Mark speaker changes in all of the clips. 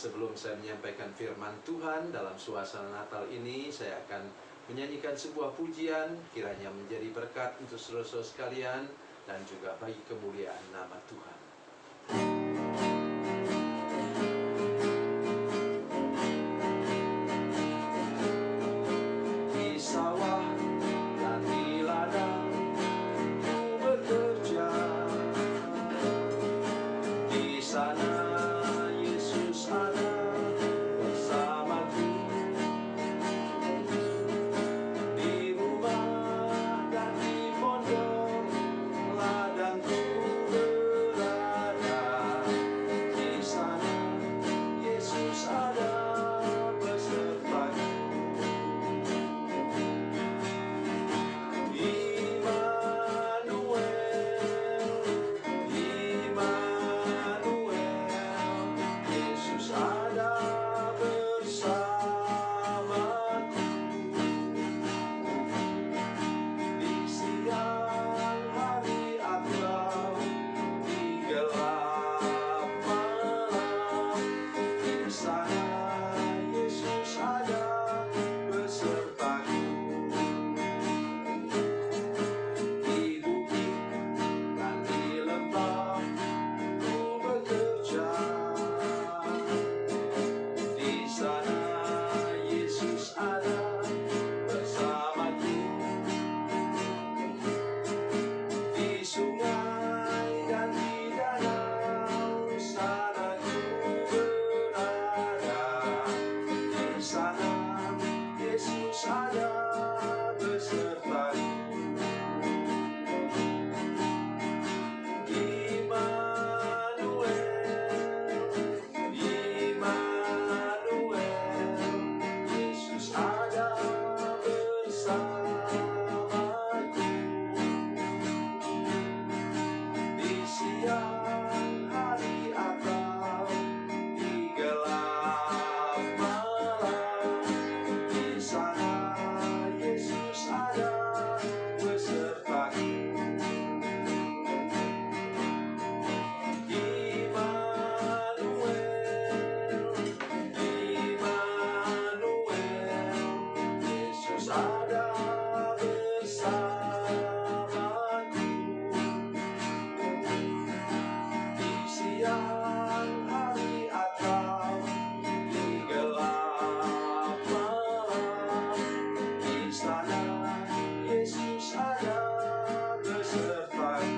Speaker 1: Sebelum saya menyampaikan firman Tuhan dalam suasana Natal ini, saya akan menyanyikan sebuah pujian, kiranya menjadi berkat untuk saudara-saudara sekalian dan juga bagi kemuliaan nama Tuhan. Di sawah dan di ladang ku bekerja, di sana Yesus ada bersamaku. Di rumah dan di pondok ladangku berada, di sana Yesus ada besertaku. Yesus ada bersamaku. Di siang hari atau di gelap malam, di sana Yesus ada besertaku. Di bukit dan di lembah ku bekerja, di sana Yesus ada bersamaku. Di sungai dan di danau sana ku berada, di sana Yesus ada besertaku. Yesus ada bersamaku. Di siang hari atau di gelap malam, di sana Yesus ada besertaku. Yesus ada bersamaku. Di siang hari atau di gelap malam, di sana Yesus ada besertaku.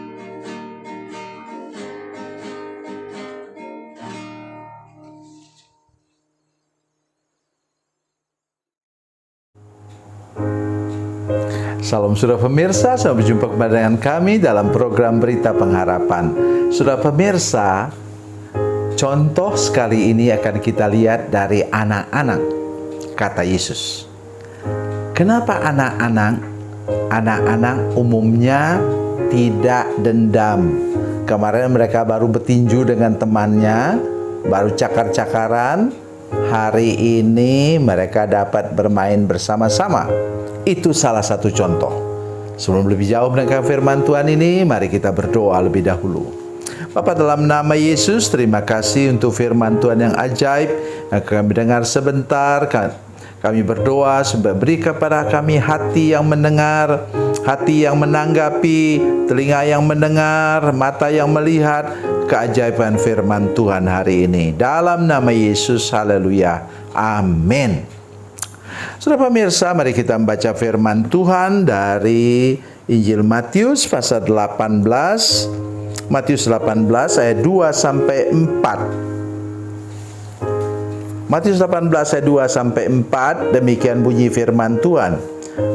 Speaker 2: Salam saudara pemirsa, selamat berjumpa kembali dengan kami dalam program Berita Pengharapan. Saudara pemirsa, contoh sekali ini akan kita lihat dari anak-anak, kata Yesus. Kenapa anak-anak? Anak-anak umumnya tidak dendam. Kemarin mereka baru bertinju dengan temannya, baru cakar-cakaran. Hari ini mereka dapat bermain bersama-sama. Itu salah satu contoh. Sebelum lebih jauh mendengar firman Tuhan ini, mari kita berdoa lebih dahulu. Bapa, dalam nama Yesus, terima kasih untuk firman Tuhan yang ajaib yang kami dengar sebentar. Kami berdoa supaya beri kepada kami hati yang mendengar, hati yang menanggapi, telinga yang mendengar, mata yang melihat keajaiban firman Tuhan hari ini. Dalam nama Yesus, haleluya, amin. Saudara pemirsa, mari kita membaca firman Tuhan dari Injil Matius pasal 18. Matius 18 ayat 2 sampai 4. Matius 18 ayat 2 sampai 4, demikian bunyi firman Tuhan.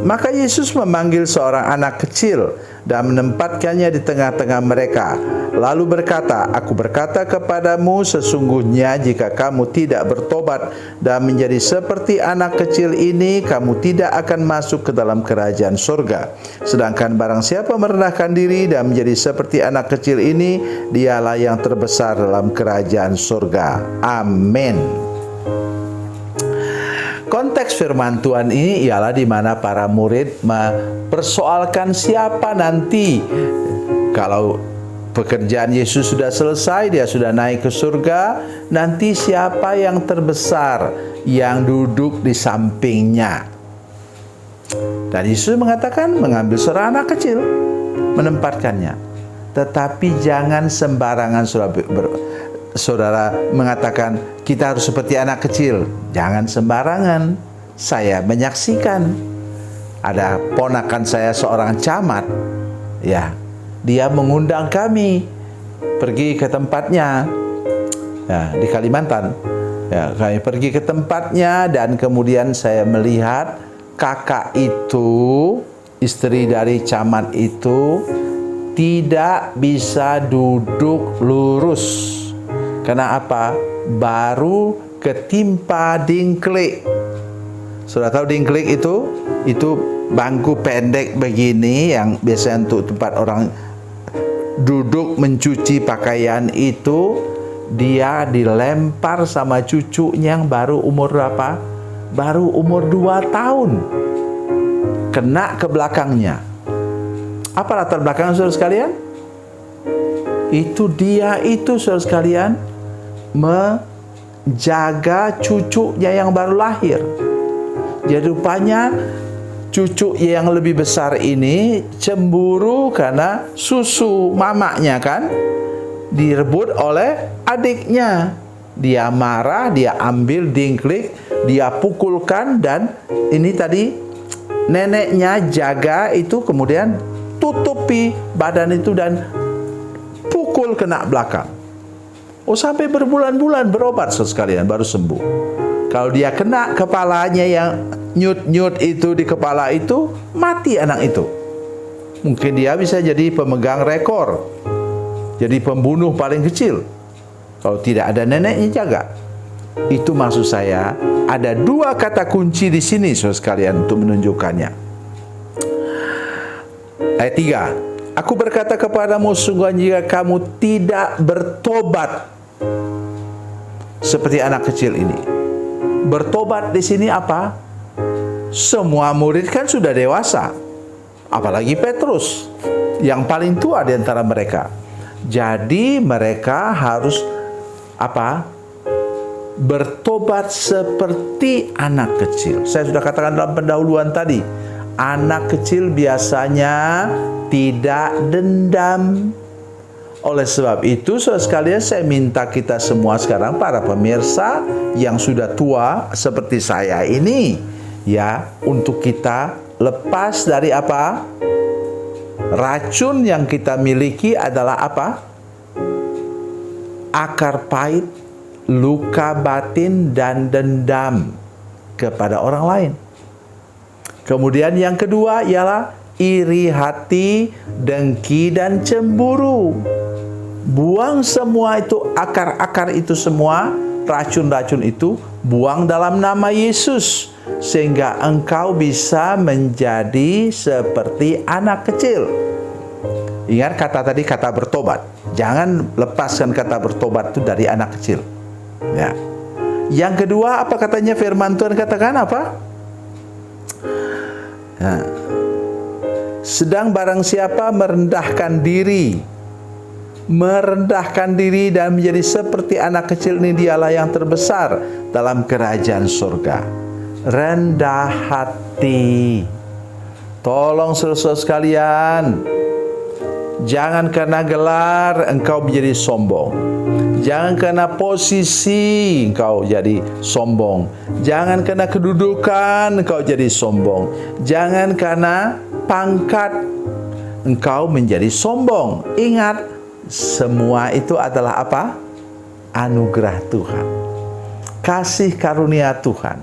Speaker 2: Maka Yesus memanggil seorang anak kecil dan menempatkannya di tengah-tengah mereka. Lalu berkata, "Aku berkata kepadamu, sesungguhnya jika kamu tidak bertobat dan menjadi seperti anak kecil ini, kamu tidak akan masuk ke dalam kerajaan surga. Sedangkan barang siapa merendahkan diri dan menjadi seperti anak kecil ini, dialah yang terbesar dalam kerajaan surga." Amin. Konteks firman Tuhan ini ialah di mana para murid mempersoalkan siapa nanti kalau pekerjaan Yesus sudah selesai, dia sudah naik ke surga, nanti siapa yang terbesar yang duduk di sampingnya? Dan Yesus mengatakan mengambil seorang anak kecil, menempatkannya. Tetapi jangan sembarangan saudara mengatakan kita harus seperti anak kecil. Jangan sembarangan. Saya menyaksikan ada ponakan saya seorang camat, ya, dia mengundang kami pergi ke tempatnya, ya, di Kalimantan. Ya, kami pergi ke tempatnya dan kemudian saya melihat kakak itu, istri dari camat itu, tidak bisa duduk lurus. Karena apa? Baru ketimpa dingklik. Sudah tahu dingklik itu bangku pendek begini yang biasanya untuk tempat orang duduk mencuci pakaian itu. Dia dilempar sama cucunya yang baru umur berapa? Baru umur 2 tahun. Kena ke belakangnya. Apa latar belakang saudara sekalian? Itu dia itu saudara sekalian menjaga cucunya yang baru lahir. Jadi rupanya cucu yang lebih besar ini cemburu karena susu mamanya kan direbut oleh adiknya. Dia marah, dia ambil dingklik, dia pukulkan, dan ini tadi neneknya jaga itu kemudian tutupi badan itu dan pukul kena belakang. Oh, sampai berbulan-bulan berobat sekalian baru sembuh. Kalau dia kena kepalanya yang nyut-nyut itu di kepala itu, mati anak itu. Mungkin dia bisa jadi pemegang rekor, jadi pembunuh paling kecil kalau tidak ada neneknya jaga. Itu maksud saya, ada 2 kata kunci di sini saudara sekalian untuk menunjukkannya. Ayat 3. Aku berkata kepadamu, sungguh jika kamu tidak bertobat seperti anak kecil ini. Bertobat di sini apa? Semua murid kan sudah dewasa, apalagi Petrus yang paling tua di antara mereka. Jadi mereka harus apa? Bertobat seperti anak kecil. Saya sudah katakan dalam pendahuluan tadi, anak kecil biasanya tidak dendam. Oleh sebab itu, saudara sekalian, saya minta kita semua sekarang, para pemirsa yang sudah tua seperti saya ini, ya, untuk kita lepas dari apa? Racun yang kita miliki adalah apa? Akar pahit, luka batin, dan dendam kepada orang lain. Kemudian yang kedua ialah iri hati, dengki, dan cemburu. Buang semua itu, akar-akar itu semua, racun-racun itu, buang dalam nama Yesus, sehingga engkau bisa menjadi seperti anak kecil. Ingat kata tadi, kata bertobat. Jangan lepaskan kata bertobat itu dari anak kecil. Ya. Yang kedua, apa katanya firman Tuhan katakan apa? Ya. Sedang barang siapa merendahkan diri dan menjadi seperti anak kecil, ini dialah yang terbesar dalam kerajaan surga. Rendah hati. Tolong saudara sekalian, jangan karena gelar engkau menjadi sombong. Jangan karena posisi engkau jadi sombong. Jangan karena kedudukan engkau jadi sombong. Jangan karena pangkat engkau menjadi sombong. Ingat, semua itu adalah apa? Anugerah Tuhan, kasih karunia Tuhan.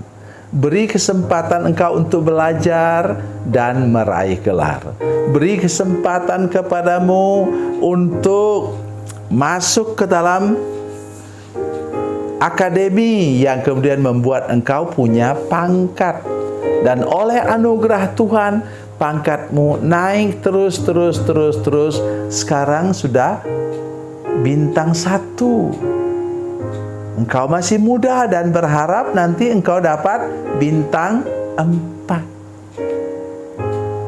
Speaker 2: Beri kesempatan engkau untuk belajar dan meraih gelar. Beri kesempatan kepadamu untuk masuk ke dalam akademi yang kemudian membuat engkau punya pangkat. Dan oleh anugerah Tuhan, pangkatmu naik terus. Sekarang sudah bintang 1. Engkau masih muda dan berharap nanti engkau dapat bintang 4.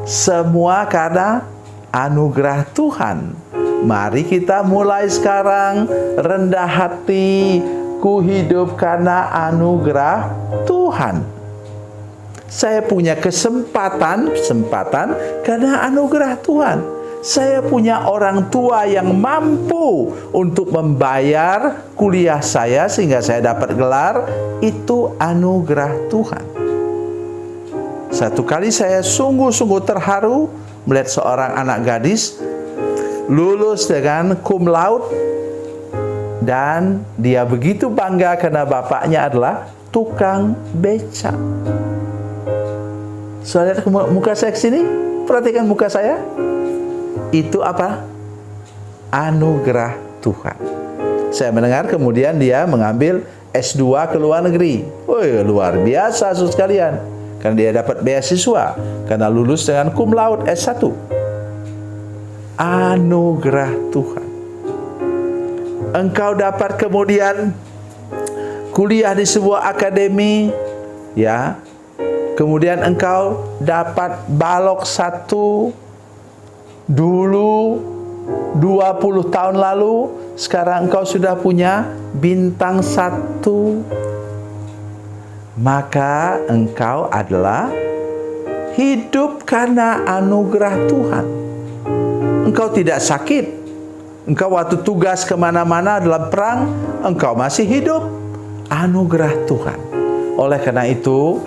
Speaker 2: Semua karena anugerah Tuhan. Mari kita mulai sekarang rendah hati. Ku hidup karena anugerah Tuhan. Saya punya kesempatan karena anugerah Tuhan. Saya punya orang tua yang mampu untuk membayar kuliah saya sehingga saya dapat gelar. Itu anugerah Tuhan. Satu kali saya sungguh-sungguh terharu melihat seorang anak gadis lulus dengan cum laude, dan dia begitu bangga karena bapaknya adalah tukang becak. Saudara lihat muka saya ke sini, perhatikan muka saya. Itu apa? Anugerah Tuhan. Saya mendengar kemudian dia mengambil S2 ke luar negeri. Woi, luar biasa saudara sekalian. Karena dia dapat beasiswa karena lulus dengan cum laude S1. Anugerah Tuhan. Engkau dapat kemudian kuliah di sebuah akademi, ya. Kemudian engkau dapat balok 1 dulu 20 tahun lalu, sekarang engkau sudah punya bintang 1. Maka engkau adalah hidup karena anugerah Tuhan. Engkau tidak sakit. Engkau waktu tugas kemana-mana dalam perang, engkau masih hidup. Anugerah Tuhan. Oleh karena itu,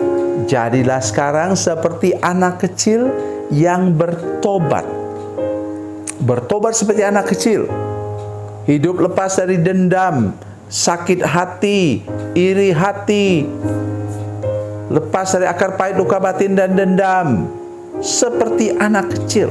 Speaker 2: jadilah sekarang seperti anak kecil yang bertobat. Bertobat seperti anak kecil. Hidup lepas dari dendam, sakit hati, iri hati. Lepas dari akar pahit, luka batin, dan dendam. Seperti anak kecil.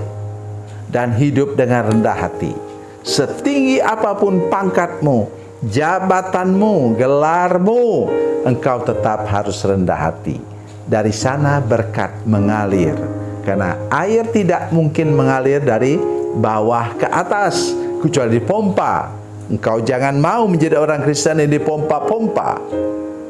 Speaker 2: Dan hidup dengan rendah hati. Setinggi apapun pangkatmu, jabatanmu, gelarmu, engkau tetap harus rendah hati. Dari sana berkat mengalir. Karena air tidak mungkin mengalir dari bawah ke atas, kecuali dipompa. Engkau jangan mau menjadi orang Kristen yang dipompa-pompa.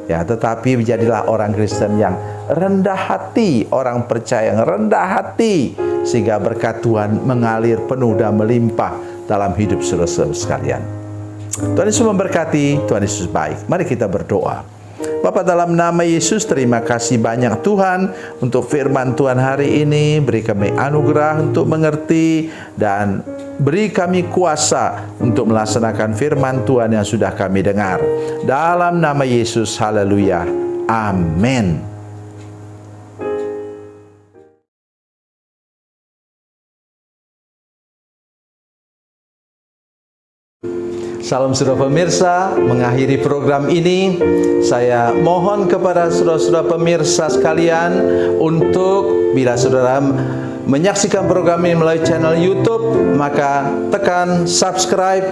Speaker 2: Ya, tetapi menjadilah orang Kristen yang rendah hati, orang percaya yang rendah hati, sehingga berkat Tuhan mengalir penuh dan melimpah dalam hidup saudara-saudara sekalian. Tuhan Yesus memberkati, Tuhan Yesus baik. Mari kita berdoa. Bapa, dalam nama Yesus, terima kasih banyak Tuhan untuk firman Tuhan hari ini. Beri kami anugerah untuk mengerti dan beri kami kuasa untuk melaksanakan firman Tuhan yang sudah kami dengar. Dalam nama Yesus, haleluya. Amin. Salam saudara pemirsa, mengakhiri program ini, saya mohon kepada saudara-saudara pemirsa sekalian untuk bila saudara menyaksikan program ini melalui channel YouTube, maka tekan subscribe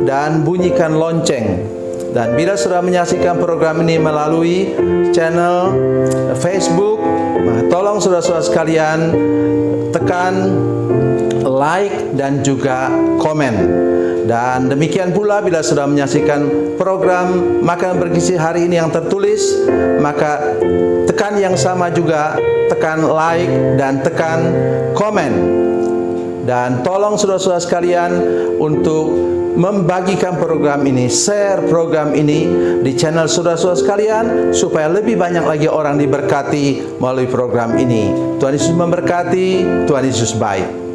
Speaker 2: dan bunyikan lonceng. Dan bila saudara menyaksikan program ini melalui channel Facebook, maka tolong saudara-saudara sekalian tekan like dan juga komen. Dan demikian pula bila sudah menyaksikan program Makanan Bergizi hari ini yang tertulis, maka tekan yang sama juga, tekan like dan tekan komen. Dan tolong saudara-saudara sekalian untuk membagikan program ini, share program ini di channel saudara-saudara sekalian, supaya lebih banyak lagi orang diberkati melalui program ini. Tuhan Yesus memberkati, Tuhan Yesus baik.